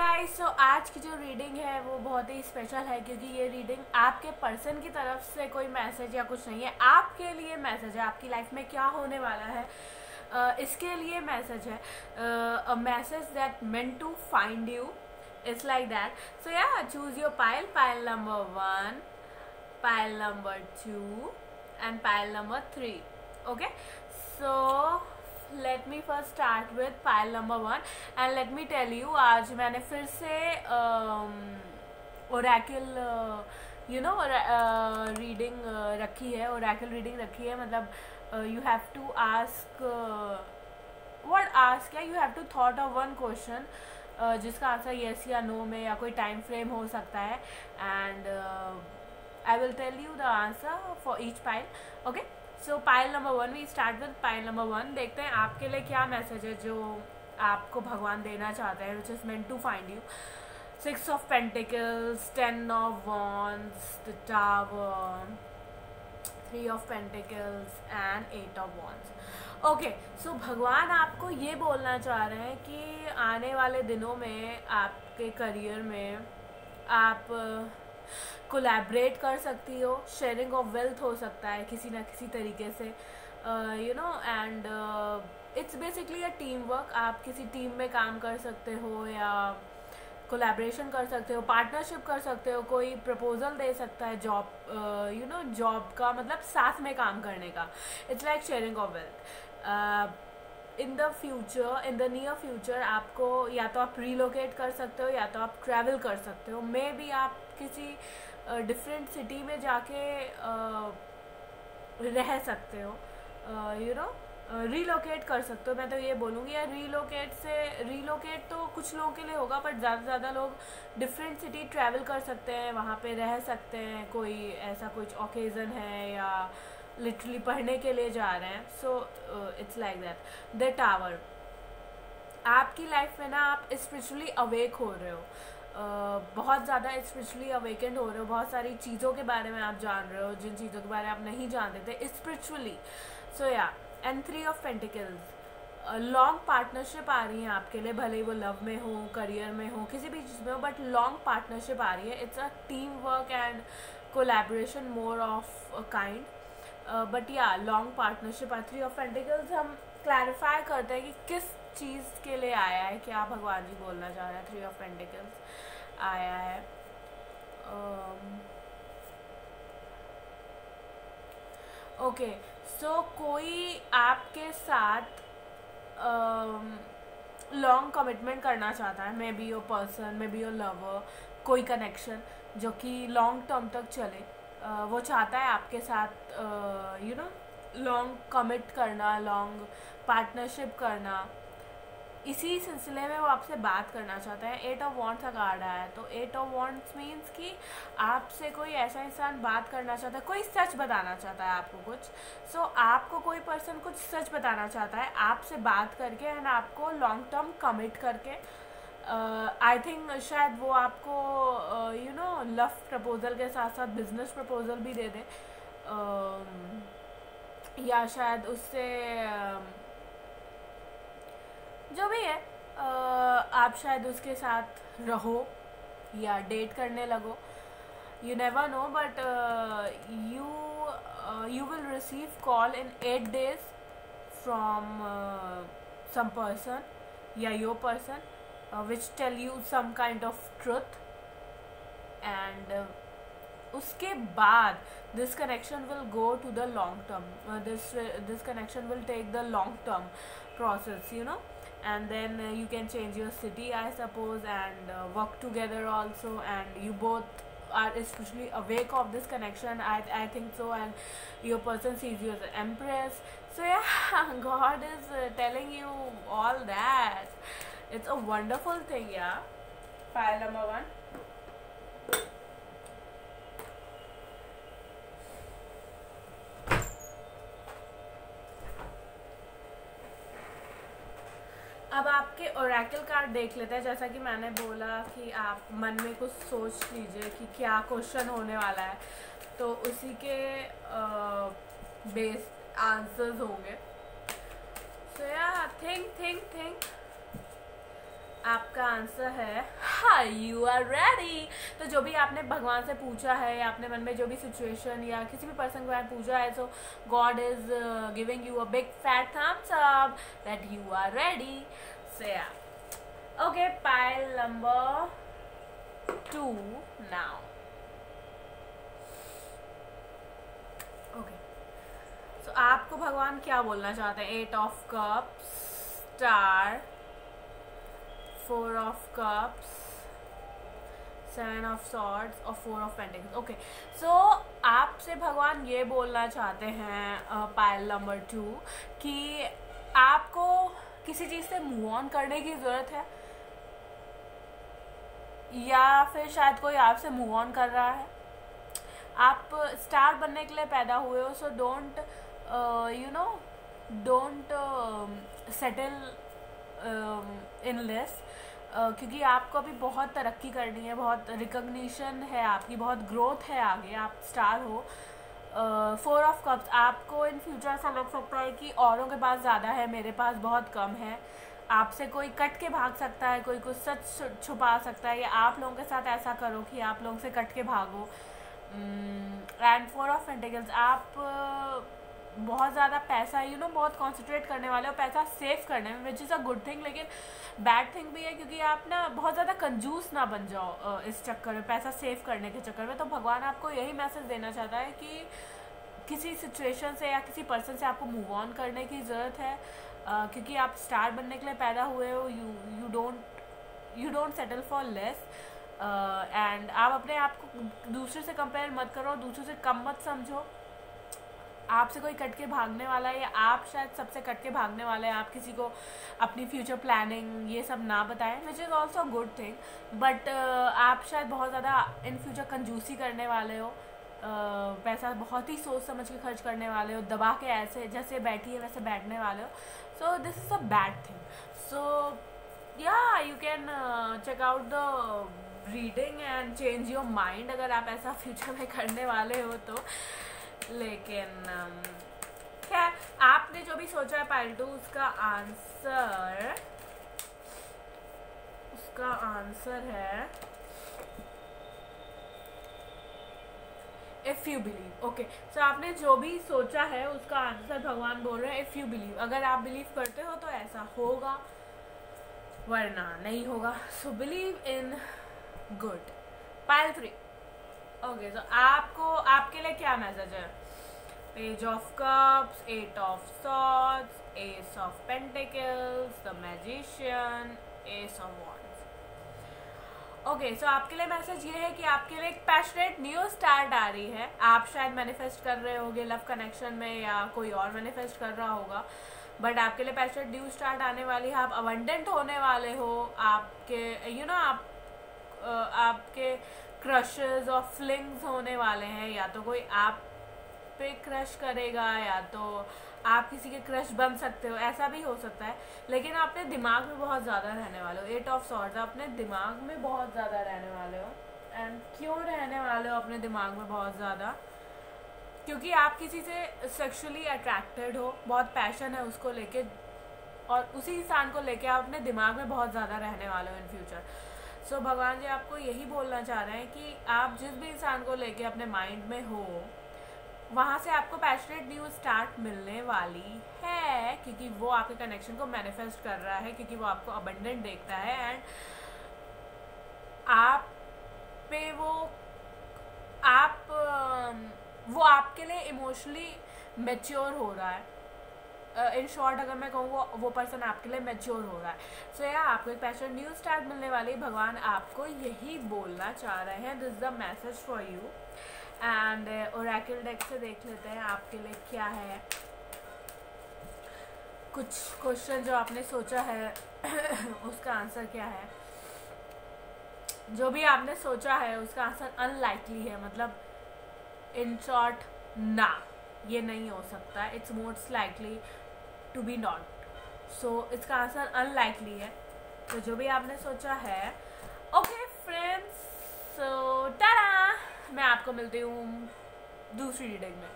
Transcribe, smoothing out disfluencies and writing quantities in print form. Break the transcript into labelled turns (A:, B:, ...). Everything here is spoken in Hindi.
A: गाइस, सो आज की जो रीडिंग है वो बहुत ही स्पेशल है क्योंकि ये रीडिंग आपके पर्सन की तरफ से कोई मैसेज या कुछ नहीं है, आपके लिए मैसेज है। आपकी लाइफ में क्या होने वाला है इसके लिए मैसेज है। A message that meant to find you, it's like that. So yeah choose your pile, pile number 1, pile number 2 and pile number 3. Okay, so let me first start with pile number 1 and let me tell you, आज मैंने फिर से oracle रीडिंग रखी है। oracle रीडिंग रखी है, मतलब you have to ask what ask है, you have to thought of one question जिसका आंसर yes या no में या कोई टाइम फ्रेम हो सकता है, and I will tell you the answer for each pile. Okay, so pile number 1, we start with pile number 1. देखते हैं आपके लिए क्या मैसेज है जो आपको भगवान देना चाहते हैं, which is meant to find you. 6 of Pentacles, 10 of Wands, the Tower, 3 of Pentacles and 8 of Wands. Okay, सो भगवान आपको ये बोलना चाह रहे हैं कि आने वाले दिनों में आपके करियर में आप कोलैबोरेट कर सकती हो। शेयरिंग ऑफ वेल्थ हो सकता है किसी ना किसी तरीके से, and it's basically a team work. आप किसी टीम में काम कर सकते हो या कोलैबोरेशन कर सकते हो, पार्टनरशिप कर सकते हो। कोई प्रपोजल दे सकता है जॉब, जॉब का मतलब साथ में काम करने का। It's like sharing of wealth. In the future, in the near future आपको या तो आप रीलोकेट कर सकते हो या तो आप ट्रैवल कर सकते हो। मे बी आप किसी डिफरेंट सिटी में जाके रह सकते हो, रीलोकेट कर सकते हो। मैं तो ये बोलूँगी यार, रीलोकेट तो कुछ लोगों के लिए होगा, बट ज़्यादा से ज़्यादा लोग डिफरेंट सिटी ट्रैवल कर सकते हैं, वहाँ पे रह सकते हैं। कोई ऐसा कुछ ओकेज़न है या लिटरली पढ़ने के लिए जा रहे हैं। So it's like that. The tower, आपकी लाइफ में ना आप स्पिरिचुअली अवेक हो रहे हो, बहुत ज़्यादा स्पिरिचुअली अवेकेंड हो रहे हो। बहुत सारी चीज़ों के बारे में आप जान रहे हो जिन चीज़ों के बारे में आप नहीं जानते थे spiritually. So yeah, and 3 of pentacles, long partnership आ रही है आपके लिए, भले ही वो लव में हो, करियर में हो, किसी भी चीज़ में हो, बट लॉन्ग पार्टनरशिप आ रही है। It's a team work and collaboration more of kind, but या लॉन्ग पार्टनरशिप। 3 ऑफ पेंटिकल्स हम क्लैरिफाई करते हैं कि किस चीज़ के लिए आया है, क्या भगवान जी बोलना चाह रहे हैं। 3 ऑफ पेंटिकल्स आया है। ओके, सो कोई आपके साथ लॉन्ग कमिटमेंट करना चाहता है। May be your person, may be your lover, कोई कनेक्शन जो कि लॉन्ग टर्म तक चले। वो चाहता है आपके साथ लॉन्ग कमिट करना, लॉन्ग पार्टनरशिप करना। इसी सिलसिले में वो आपसे बात करना चाहता है। 8 ऑफ वॉन्ड्स का कार्ड आया है, तो 8 ऑफ वॉन्ड्स मीन्स कि आपसे कोई ऐसा इंसान बात करना चाहता है, कोई सच बताना चाहता है आपको कुछ। सो आपको कोई पर्सन कुछ सच बताना चाहता है आपसे बात करके, एंड आपको लॉन्ग टर्म कमिट करके। आई थिंक शायद वो आपको लव प्रपोजल के साथ साथ बिजनेस प्रपोजल भी दे दे, या शायद उससे जो भी है आप शायद उसके साथ रहो या डेट करने लगो। You never know, but you will receive call in 8 days from some person या your person which tell you some kind of truth, and उसके बाद this connection will go to the long term. This connection will take the long term process, and then you can change your city, I suppose, and work together also, and you both are especially awake of this connection. I think so, and your person sees you as an empress. So yeah, God is telling you all that. It's a wonderful thing. Yeah, pile number 1. अब आपके ओरेकल कार्ड देख लेते हैं। जैसा कि मैंने बोला कि आप मन में कुछ सोच लीजिए कि क्या क्वेश्चन होने वाला है, तो उसी के बेस्ड आंसर्स होंगे। सो या, थिंक आपका आंसर है हाँ, यू आर रेडी। तो जो भी आपने भगवान से पूछा है या अपने मन में जो भी सिचुएशन या किसी भी पर्सन को पूछा है, so God is giving you a big fat thumbs up that you are ready. So yeah okay, pile number 2 now. Okay, so आपको भगवान क्या बोलना चाहते हैं? 8 of cups, star, 4 of cups, 7 of swords और 4 ऑफ पेंटिकल्स। ओके, सो आपसे भगवान ये बोलना चाहते हैं पाइल नंबर 2 कि आपको किसी चीज़ से मूव ऑन करने की ज़रूरत है, या फिर शायद कोई आपसे मूव ऑन कर रहा है। आप स्टार बनने के लिए पैदा हुए हो, so don't don't settle in less, क्योंकि आपको अभी बहुत तरक्की करनी है, बहुत रिकग्निशन है आपकी, बहुत ग्रोथ है आगे, आप स्टार हो। 4 ऑफ कप्स, आपको इन फ्यूचर ऐसा लग सकता है कि औरों के पास ज़्यादा है, मेरे पास बहुत कम है। आपसे कोई कट के भाग सकता है, कोई कुछ सच छुपा सकता है, या आप लोगों के साथ ऐसा करो कि आप लोगों से कट के भागो। एंड 4 ऑफ पेंटिकल्स, आप बहुत ज़्यादा पैसा बहुत कॉन्सेंट्रेट करने वाले हो पैसा सेव करने में, which is a good thing, लेकिन बैड थिंग भी है क्योंकि आप ना बहुत ज़्यादा कंजूस ना बन जाओ इस चक्कर में, पैसा सेव करने के चक्कर में। तो भगवान आपको यही मैसेज देना चाहता है कि किसी सिचुएशन से या किसी पर्सन से आपको मूव ऑन करने की ज़रूरत है, क्योंकि आप स्टार बनने के लिए पैदा हुए हो। You don't settle for less, and आप अपने आप को दूसरे से कंपेयर मत करो, दूसरे से कम मत समझो। आपसे कोई कट के भागने वाला है या आप शायद सबसे कट के भागने वाले हैं, आप किसी को अपनी फ्यूचर प्लानिंग ये सब ना बताएं, which is also a good thing. But आप शायद बहुत ज़्यादा इन फ्यूचर कंजूसी करने वाले हो, पैसा बहुत ही सोच समझ के खर्च करने वाले हो, दबा के ऐसे जैसे बैठी है वैसे बैठने वाले हो। So this is a bad thing. So yeah you can check out the reading and change your mind अगर आप ऐसा फ्यूचर में करने वाले हो तो। लेकिन क्या आपने जो भी सोचा है पाइल 2, उसका आंसर है इफ़ यू बिलीव। ओके, सो आपने जो भी सोचा है उसका आंसर भगवान बोल रहे हैं इफ़ यू बिलीव। अगर आप बिलीव करते हो तो ऐसा होगा, वरना नहीं होगा। So believe in good. Pile 3। Okay, तो आपके लिए क्या मैसेज है? Page of cups, 8 of swords, ace of pentacles, the magician, ace of wands. Okay, so आपके लिए मैसेज ये है कि आपके लिए एक पैशनेट न्यू स्टार्ट आ रही है। आप शायद मैनिफेस्ट कर रहे होगे लव कनेक्शन में, या कोई और मैनिफेस्ट कर रहा होगा, बट आपके लिए पैशनेट न्यू स्टार्ट आने वाली है। आप अबंडेंट होने वाले हो, आपके आपके क्रशेस और फ्लिंग्स होने वाले हैं, या तो कोई आप पे क्रश करेगा या तो आप किसी के क्रश बन सकते हो, ऐसा भी हो सकता है। लेकिन आप अपने दिमाग में बहुत ज़्यादा रहने वाले हो। 8 ऑफ सॉर्ड्स, आप अपने दिमाग में बहुत ज़्यादा रहने वाले हो। एंड क्यों रहने वाले हो अपने दिमाग में बहुत ज़्यादा? क्योंकि आप किसी से सेक्सुअली अट्रैक्टेड हो, बहुत पैशन है उसको लेके, और उसी इंसान को लेके आप अपने दिमाग में बहुत ज़्यादा रहने वाले हो इन फ्यूचर। सो भगवान जी आपको यही बोलना चाह रहे हैं कि आप जिस भी इंसान को लेके अपने माइंड में हो, वहाँ से आपको पैशनेट न्यू स्टार्ट मिलने वाली है, क्योंकि वो आपके कनेक्शन को मैनिफेस्ट कर रहा है, क्योंकि वो आपको अबंडेंट देखता है। एंड आप पे वो आपके लिए इमोशनली मैच्योर हो रहा है। इन शॉर्ट अगर मैं कहूँ, वो पर्सन आपके लिए मैच्योर हो रहा है। सो या आपको एक पैशनेट न्यू स्टार्ट मिलने वाली, भगवान आपको यही बोलना चाह रहे हैं। This is the message for you. And Oracle deck से देख लेते हैं आपके लिए क्या है। कुछ क्वेश्चन जो आपने सोचा है उसका आंसर क्या है? जो भी आपने सोचा है उसका आंसर अनलाइकली है, मतलब इन शॉर्ट ना, ये नहीं हो सकता। It's most likely to be not. So इसका आंसर अनलाइकली है। तो जो भी आपने सोचा है। ओके फ्रेंड्स, सो टाटा, मैं आपको मिलती हूँ दूसरी रीडिंग में।